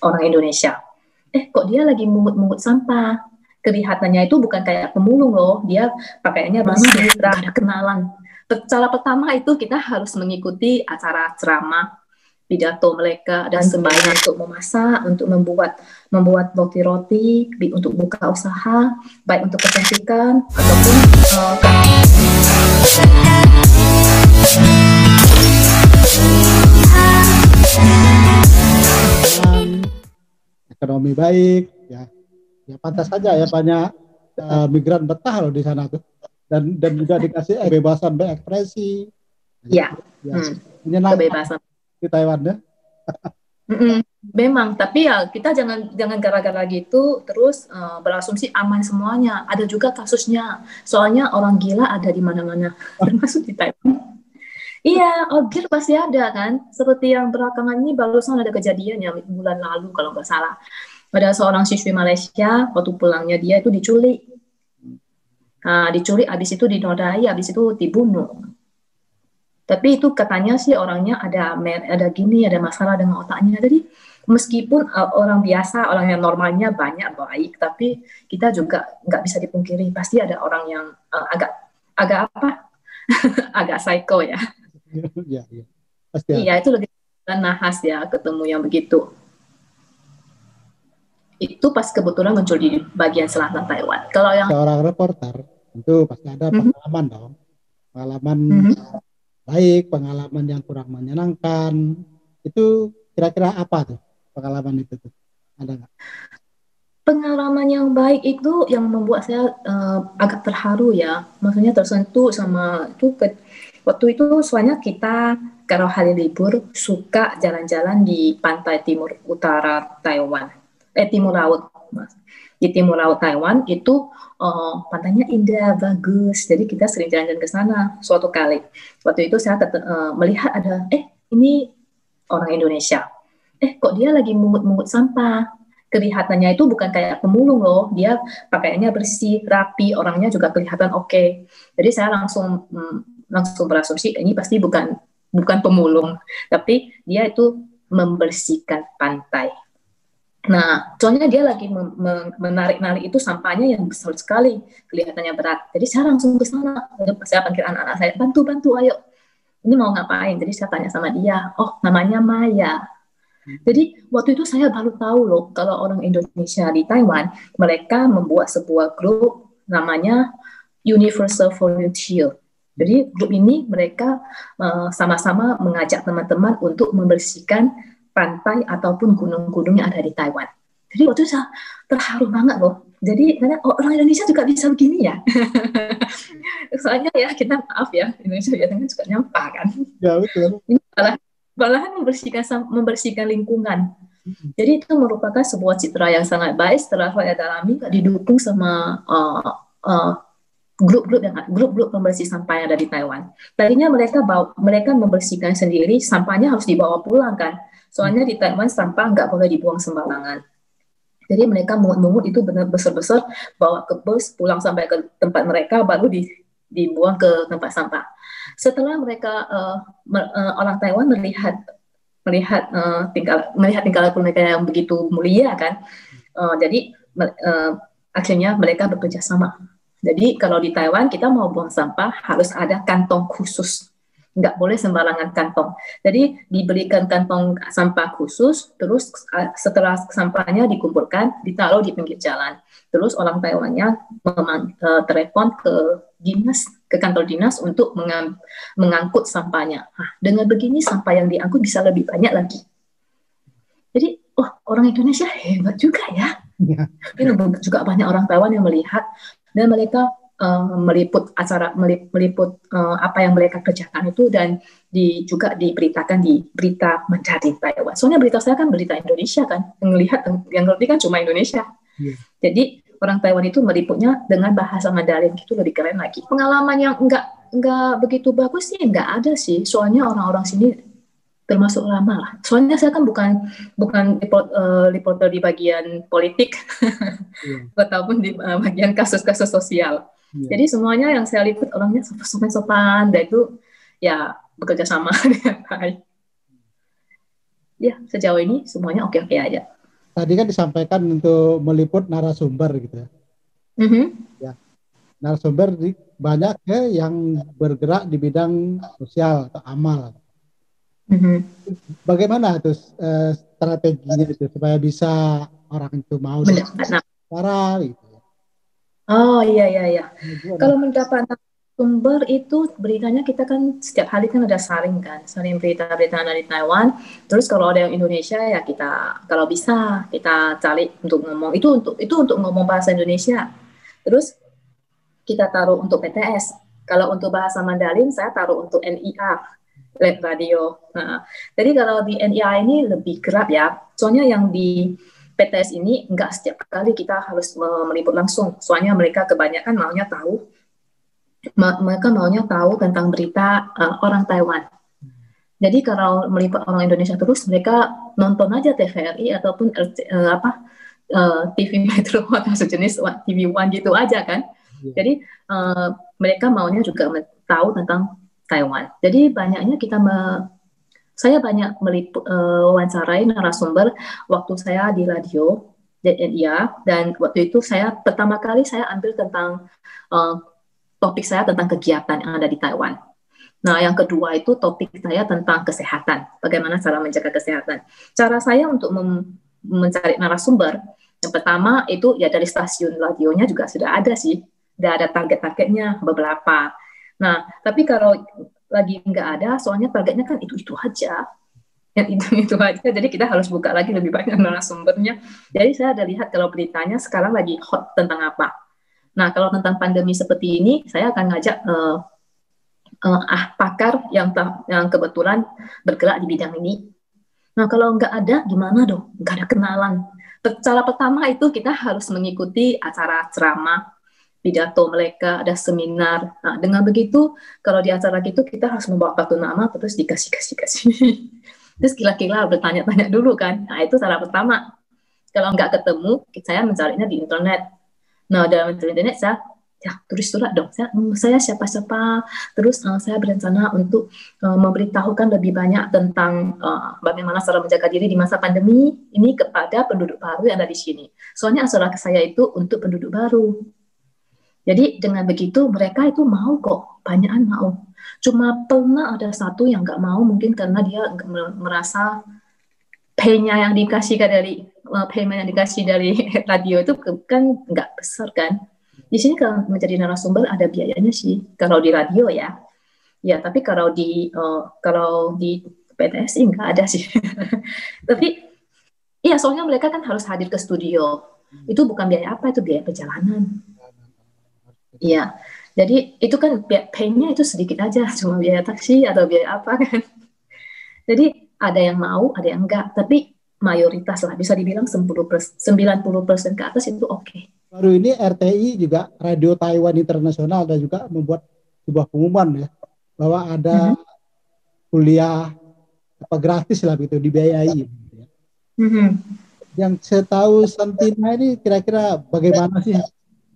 orang Indonesia. Kok dia lagi mungut-mungut sampah. Kelihatannya itu bukan kayak pemulung loh, dia pakaiannya bersih, gak ada kenalan. Cara pertama itu kita harus mengikuti acara ceramah, pidato mereka, dan sembahyang untuk memasak, untuk membuat roti-roti, untuk buka usaha, baik untuk kecantikan ataupun ekonomi baik, ya pantas saja ya banyak migran betah loh di sana tuh, dan juga dikasih kebebasan berekspresi, menyenangkan kebebasan di Taiwan ya. Memang, tapi ya kita jangan gara-gara gitu terus berasumsi aman semuanya. Ada juga kasusnya, soalnya orang gila ada di mana-mana, termasuk di Taiwan. Iya, ogir pasti ada kan. Seperti yang belakangan ini barusan ada kejadian yang bulan lalu kalau nggak salah. Ada seorang siswi Malaysia, waktu pulangnya dia itu diculik. Diculik, habis itu dinodai, habis itu dibunuh. Tapi itu katanya sih orangnya ada masalah dengan otaknya. Jadi meskipun orang biasa, orang yang normalnya banyak baik, tapi kita juga nggak bisa dipungkiri pasti ada orang yang agak agak psycho ya. Pasti iya, itu lebih nahas ya ketemu yang begitu. Itu pas kebetulan muncul di bagian selatan Taiwan. Kalau yang seorang reporter itu pasti ada pengalaman dong, pengalaman baik, pengalaman yang kurang menyenangkan. Itu kira-kira apa tuh pengalaman itu tuh? Ada nggak? Pengalaman yang baik itu yang membuat saya agak terharu ya, maksudnya tersentuh sama itu waktu itu soalnya kita kalau hari libur suka jalan-jalan di pantai timur utara Taiwan, timur laut, mas. Di timur laut Taiwan itu pantainya indah, bagus. Jadi kita sering jalan-jalan ke sana suatu kali. Waktu itu saya melihat ada, ini orang Indonesia. Kok dia lagi mungut-mungut sampah. Kelihatannya itu bukan kayak pemulung loh. Dia pakaiannya bersih, rapi, orangnya juga kelihatan oke. Jadi saya langsung berasumsi ini pasti bukan pemulung, tapi dia itu membersihkan pantai. Nah, soalnya dia lagi menarik-narik itu sampahnya yang besar sekali, kelihatannya berat. Jadi saya langsung ke sana. Saya panggil anak-anak saya, bantu, ayo. Ini mau ngapain? Jadi saya tanya sama dia, oh namanya Maya. Jadi waktu itu saya baru tahu loh, kalau orang Indonesia di Taiwan, mereka membuat sebuah grup namanya Universal Volunteer. Jadi grup ini mereka sama-sama mengajak teman-teman untuk membersihkan pantai ataupun gunung-gunung yang ada di Taiwan. Jadi waktu itu saya terharu banget loh. Jadi orang Indonesia juga bisa begini ya. Soalnya ya kita maaf ya, Indonesia biasanya suka nyampah kan. Ya betul. Ini malahan membersihkan lingkungan. Jadi itu merupakan sebuah citra yang sangat baik setelah saya dalami, didukung sama grup-grup pembersih sampah yang ada di Taiwan. Tadinya mereka membersihkan sendiri, sampahnya harus dibawa pulang kan. Soalnya di Taiwan sampah nggak boleh dibuang sembarangan. Jadi mereka mungut-mungut itu benar besar-besar, bawa ke bus, pulang sampai ke tempat mereka, baru dibuang ke tempat sampah. Setelah mereka orang Taiwan melihat tingkah laku mereka yang begitu mulia kan, jadi akhirnya mereka bekerja sama. Jadi kalau di Taiwan kita mau buang sampah harus ada kantong khusus, nggak boleh sembarangan kantong. Jadi diberikan kantong sampah khusus, terus setelah sampahnya dikumpulkan, ditaruh di pinggir jalan. Terus orang Taiwannya telepon ke kantor dinas untuk mengangkut sampahnya. Nah, dengan begini sampah yang diangkut bisa lebih banyak lagi. Jadi, orang Indonesia hebat juga ya. Ini juga banyak orang Taiwan yang melihat dan mereka meliput apa yang mereka kerjakan itu, dan juga diberitakan di berita mencari Taiwan. Soalnya berita saya kan berita Indonesia kan, yang ngerti kan cuma Indonesia. Jadi orang Taiwan itu meliputnya dengan bahasa Mandarin, gitu lebih keren lagi. Pengalaman yang enggak begitu bagus sih enggak ada sih, soalnya orang-orang sini termasuk lama lah. Soalnya saya kan bukan reporter di bagian politik ataupun di bagian kasus-kasus sosial. Jadi semuanya yang saya liput orangnya sopan-sopan, dan itu ya bekerja sama dengan baik. Ya, sejauh ini semuanya oke-oke aja. tadi kan disampaikan untuk meliput narasumber gitu ya. Ya, narasumber banyak yang bergerak di bidang sosial atau amal. Bagaimana tuh strateginya itu supaya bisa orang itu mau cara gitu? Oh iya. Kalau mendapat sumber itu beritanya kita kan setiap hari kan ada saring berita-berita dari Taiwan. Terus kalau ada yang Indonesia ya kita kalau bisa kita cari untuk ngomong itu untuk ngomong bahasa Indonesia. Terus kita taruh untuk PTS. Kalau untuk bahasa Mandarin saya taruh untuk NIA, Lab Radio. Nah, jadi kalau di NIA ini lebih kerap ya. Soalnya yang di PTS ini enggak setiap kali kita harus meliput langsung. Soalnya mereka kebanyakan mereka maunya tahu tentang berita orang Taiwan. Jadi kalau meliput orang Indonesia terus mereka nonton aja TVRI ataupun TV Metro atau sejenis TV One gitu aja kan. Jadi mereka maunya juga tahu tentang Taiwan. Jadi banyaknya saya banyak wawancarai narasumber waktu saya di radio DNIA, dan waktu itu pertama kali saya ambil tentang topik saya tentang kegiatan yang ada di Taiwan. Nah, yang kedua itu topik saya tentang kesehatan, bagaimana cara menjaga kesehatan. Cara saya untuk mencari narasumber, yang pertama itu ya dari stasiun radionya juga sudah ada sih, sudah ada target-targetnya beberapa. Nah, tapi kalau lagi nggak ada, soalnya targetnya kan itu aja, yang itu aja. Jadi kita harus buka lagi lebih banyak narasumbernya. Jadi saya ada lihat kalau beritanya sekarang lagi hot tentang apa. Nah, kalau tentang pandemi seperti ini, saya akan ngajak pakar yang kebetulan bergerak di bidang ini. Nah, kalau nggak ada, gimana dong? Nggak ada kenalan. Cara pertama itu kita harus mengikuti acara ceramah, pidato mereka, ada seminar. Nah, dengan begitu, kalau di acara gitu kita harus membawa kartu nama, terus dikasih. Terus kira-kira bertanya-tanya dulu kan. Nah, itu cara pertama. Kalau nggak ketemu, saya mencarinya di internet. Nah, dalam internet saya tulis surat dong. Saya siapa-siapa. Terus saya berencana untuk memberitahukan lebih banyak tentang bagaimana cara menjaga diri di masa pandemi ini kepada penduduk baru yang ada di sini. Soalnya asal saya itu untuk penduduk baru. Jadi dengan begitu mereka itu mau kok, banyakan mau. Cuma pernah ada satu yang nggak mau, mungkin karena dia merasa payment yang dikasih dari radio itu kan nggak besar kan. Di sini kalau menjadi narasumber ada biayanya sih, kalau di radio ya. Ya, tapi kalau di PTS nggak ada sih. Tapi iya, soalnya mereka kan harus hadir ke studio. Itu bukan biaya apa, itu biaya perjalanan. Iya, jadi itu kan pay-nya itu sedikit aja, cuma biaya taksi atau biaya apa kan. Jadi ada yang mau, ada yang enggak, tapi mayoritas lah, bisa dibilang 90% ke atas itu oke. Baru ini RTI juga, Radio Taiwan Internasional, dan juga membuat sebuah pengumuman ya, bahwa ada kuliah gratis lah gitu, dibiayai. Yang setahu Santina ini kira-kira bagaimana sih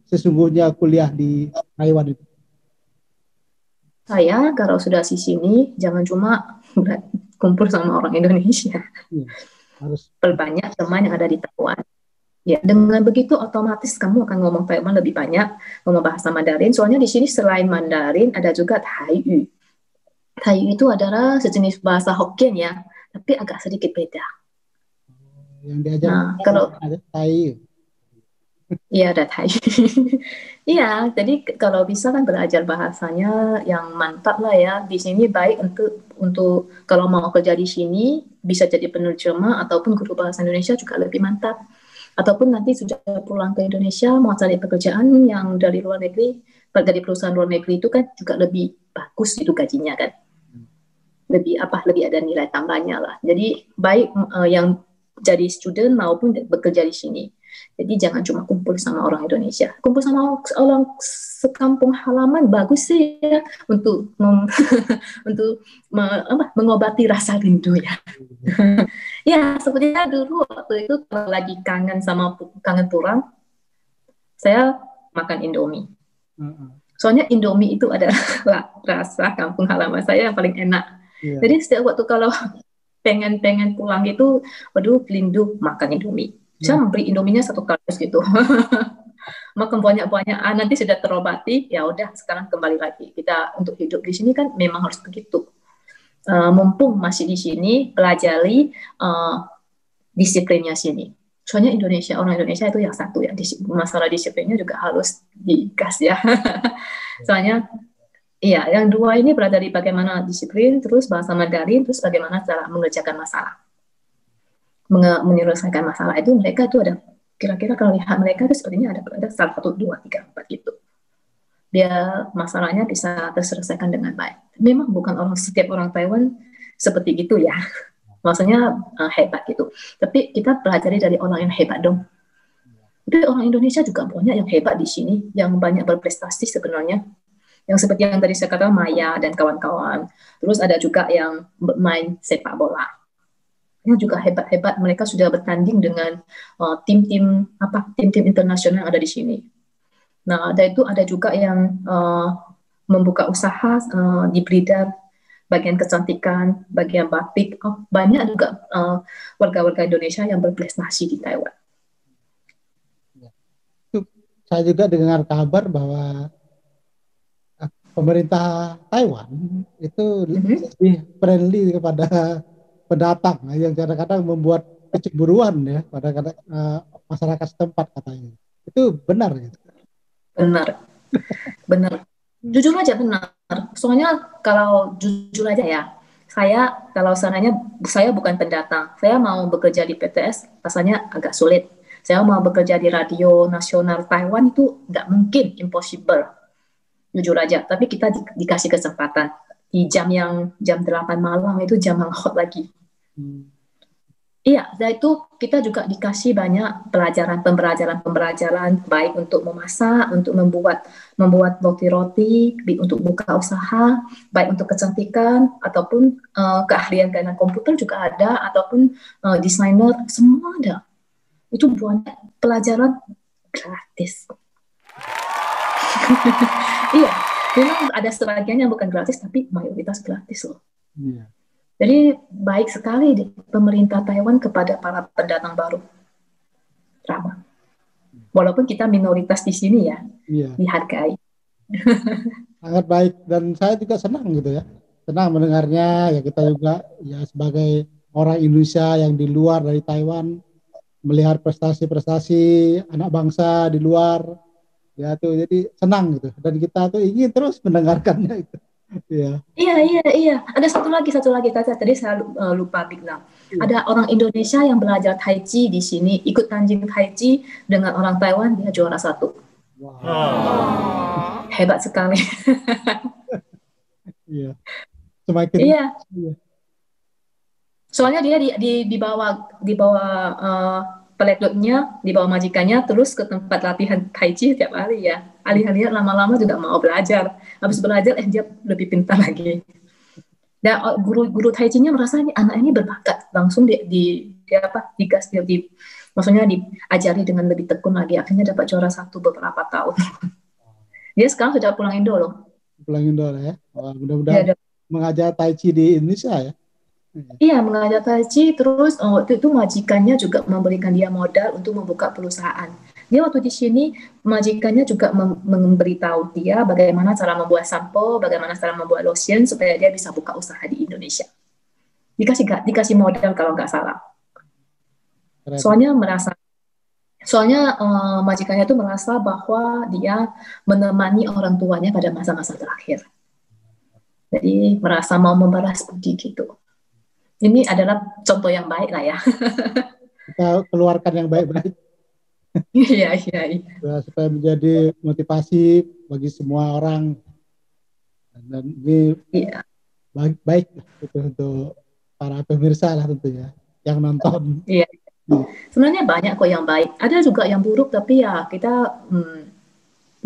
sesungguhnya kuliah di Taiwan itu? Saya kalau sudah di sini jangan cuma kumpul sama orang Indonesia, harus perbanyak teman yang ada di Taiwan. Ya, dengan begitu otomatis kamu akan ngomong Taiwan lebih banyak, ngomong bahasa Mandarin. Soalnya di sini selain Mandarin ada juga Taiyu. Taiyu itu adalah sejenis bahasa Hokkien ya, tapi agak sedikit beda. Yang diajar kalau ada Taiyu. Iya, ada Thai. Iya, jadi kalau bisa kan belajar bahasanya yang mantap lah ya. Di sini baik untuk kalau mau kerja di sini bisa jadi penerjemah ataupun guru bahasa Indonesia juga lebih mantap. Ataupun nanti sudah pulang ke Indonesia mau cari pekerjaan yang dari luar negeri, dari perusahaan luar negeri itu kan juga lebih bagus itu gajinya kan. Lebih ada nilai tambahnya lah. Jadi baik yang jadi student maupun bekerja di sini. Jadi jangan cuma kumpul sama orang Indonesia. Kumpul sama orang sekampung halaman bagus sih ya untuk mengobati rasa rindu ya. Ya, sepertinya dulu waktu itu kalau lagi kangen pulang, saya makan Indomie. Soalnya Indomie itu adalah rasa kampung halaman saya yang paling enak. Jadi setiap waktu kalau pengen pulang itu, waduh rindu makan Indomie. Saya memberi Indominya 1 kardus gitu. Makan banyak-banyak, nanti sudah terobati, ya udah sekarang kembali lagi. Kita untuk hidup di sini kan memang harus begitu. Mumpung masih di sini, pelajari disiplinnya sini. Soalnya orang Indonesia itu yang satu ya, masalah disiplinnya juga harus digas ya. Soalnya iya, yang dua ini pelajari bagaimana disiplin, terus bahasa Mandarin, terus bagaimana cara mengerjakan masalah. Menyelesaikan masalah itu mereka itu ada, kira-kira kalau lihat mereka itu sepertinya ada 1, 2, 3, 4 gitu. Biar masalahnya bisa terselesaikan dengan baik. Memang bukan setiap orang Taiwan seperti gitu ya. Maksudnya hebat gitu. Tapi kita pelajari dari orang yang hebat dong. Tapi orang Indonesia juga banyak yang hebat di sini, yang banyak berprestasi sebenarnya. Yang seperti yang tadi saya katakan Maya dan kawan-kawan. Terus ada juga yang main sepak bola. Yang juga hebat-hebat, mereka sudah bertanding dengan tim-tim internasional yang ada di sini. Nah, ada juga yang membuka usaha di Blitar, bagian kecantikan, bagian batik. Banyak juga warga-warga Indonesia yang berprestasi di Taiwan. Saya juga dengar kabar bahwa pemerintah Taiwan itu lebih friendly kepada pendatang yang kadang-kadang membuat kecemburuan ya pada masyarakat setempat katanya. Itu benar gitu. Benar. Jujur aja benar. Soalnya kalau jujur aja ya, kalau seandainya saya bukan pendatang, saya mau bekerja di PTS rasanya agak sulit. Saya mau bekerja di radio nasional Taiwan itu nggak mungkin, impossible. Jujur aja, tapi kita dikasih kesempatan. Di jam 8 malam itu jam yang hot lagi. Iya, dan itu kita juga dikasih banyak pembelajaran baik untuk memasak, untuk membuat roti-roti, untuk buka usaha, baik untuk kecantikan ataupun keahlian karena komputer juga ada, ataupun desainer, semua ada. Itu banyak pelajaran gratis. Iya, memang ada sebagian yang bukan gratis, tapi mayoritas gratis loh. Iya. Jadi baik sekali pemerintah Taiwan kepada para pendatang baru. Ramah. Walaupun kita minoritas di sini ya, dihargai. Sangat baik, dan saya juga senang gitu ya. Senang mendengarnya, ya kita juga ya sebagai orang Indonesia yang di luar dari Taiwan, melihat prestasi-prestasi anak bangsa di luar, ya tuh jadi senang gitu. Dan kita tuh ingin terus mendengarkannya itu. Iya. Ada satu lagi tadi saya lupa bilang. Ada orang Indonesia yang belajar Tai Chi di sini, ikut tanjing Tai Chi dengan orang Taiwan, dia juara 1. Wow. Hebat sekali. Iya. Semakin. Iya. Soalnya dia di bawah peletotnya, di bawah majikannya, terus ke tempat latihan Tai Chi tiap hari ya. Alih-alih lama-lama juga mau belajar. Habis belajar, dia lebih pintar lagi. Dan guru Tai Chi-nya merasa anak ini berbakat. Langsung maksudnya diajari dengan lebih tekun lagi. Akhirnya dapat juara 1 beberapa tahun. Dia sekarang sudah pulang Indo loh. Pulang Indo ya. Mudah-mudahan mengajar Tai Chi di Indonesia ya. Iya, mengajar Tai Chi, terus waktu itu majikannya juga memberikan dia modal untuk membuka perusahaan. Dia waktu di sini, majikannya juga memberitahu dia bagaimana cara membuat sampo, bagaimana cara membuat lotion, supaya dia bisa buka usaha di Indonesia. Dikasih modal kalau nggak salah. Soalnya majikannya itu merasa bahwa dia menemani orang tuanya pada masa-masa terakhir. Jadi merasa mau membalas budi gitu. Ini adalah contoh yang baik lah ya. Kita keluarkan yang baik-baik. Iya. Supaya menjadi motivasi bagi semua orang. Dan ini baik gitu untuk para pemirsa lah tentunya yang nonton. Iya. Sebenarnya banyak kok yang baik. Ada juga yang buruk, tapi ya kita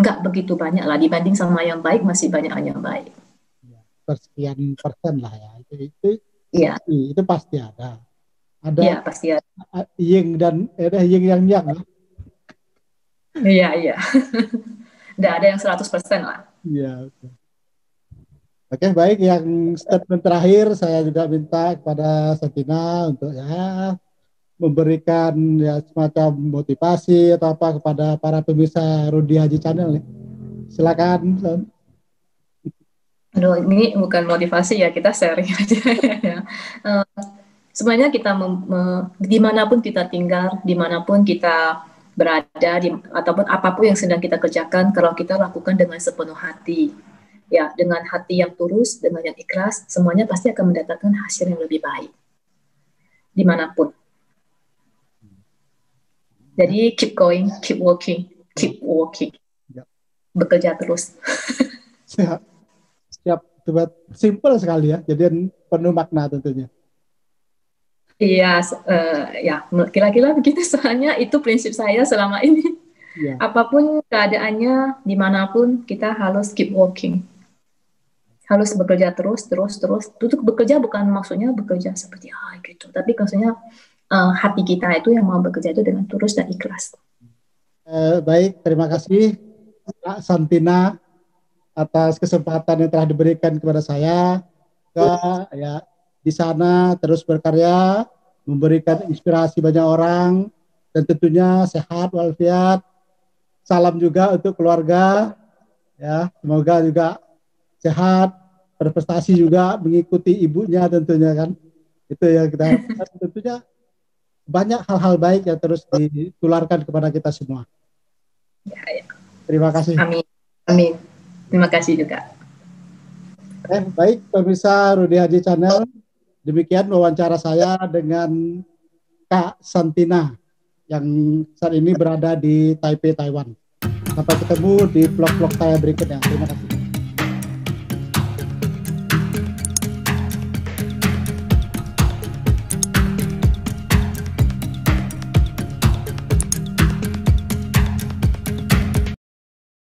nggak begitu banyak lah dibanding sama yang baik, masih banyak yang baik. Persekian persen lah ya. Iya. Itu pasti ada. Iya, pasti ada. Yin dan yin yang yang. Iya. Nggak ada yang 100% lah. Iya. Oke, baik. Yang statement terakhir saya juga minta kepada Satina untuk memberikan ya semacam motivasi atau apa kepada para pemirsa Rudy Haji Channel nih. Silakan. Aduh, ini bukan motivasi ya, kita sharing aja ya. Sebenarnya kita dimanapun kita tinggal, dimanapun kita berada, ataupun apapun yang sedang kita kerjakan, kalau kita lakukan dengan sepenuh hati, ya dengan hati yang tulus, dengan yang ikhlas, semuanya pasti akan mendatangkan hasil yang lebih baik dimanapun. Jadi keep going, keep working, bekerja terus. Siap, simple sekali ya, jadi penuh makna tentunya. Iya, ya kira-kira begitu, soalnya itu prinsip saya selama ini. Ya. Apapun keadaannya, dimanapun kita harus keep working, harus bekerja terus. Untuk bekerja bukan maksudnya bekerja seperti gitu, tapi maksudnya hati kita itu yang mau bekerja itu dengan tulus dan ikhlas. Baik, terima kasih Kak Santina atas kesempatan yang telah diberikan kepada saya. Ya, di sana terus berkarya, memberikan inspirasi banyak orang, dan tentunya sehat walafiat. Salam juga untuk keluarga, ya semoga juga sehat, berprestasi juga mengikuti ibunya tentunya kan. Itu yang kita harapkan. Tentunya banyak hal-hal baik yang terus ditularkan kepada kita semua. Ya. Terima kasih. Amin. Terima kasih juga. Baik pemirsa Rudy Haji Channel, demikian wawancara saya dengan Kak Santina yang saat ini berada di Taipei, Taiwan. Sampai ketemu di vlog-vlog saya berikutnya. Terima kasih.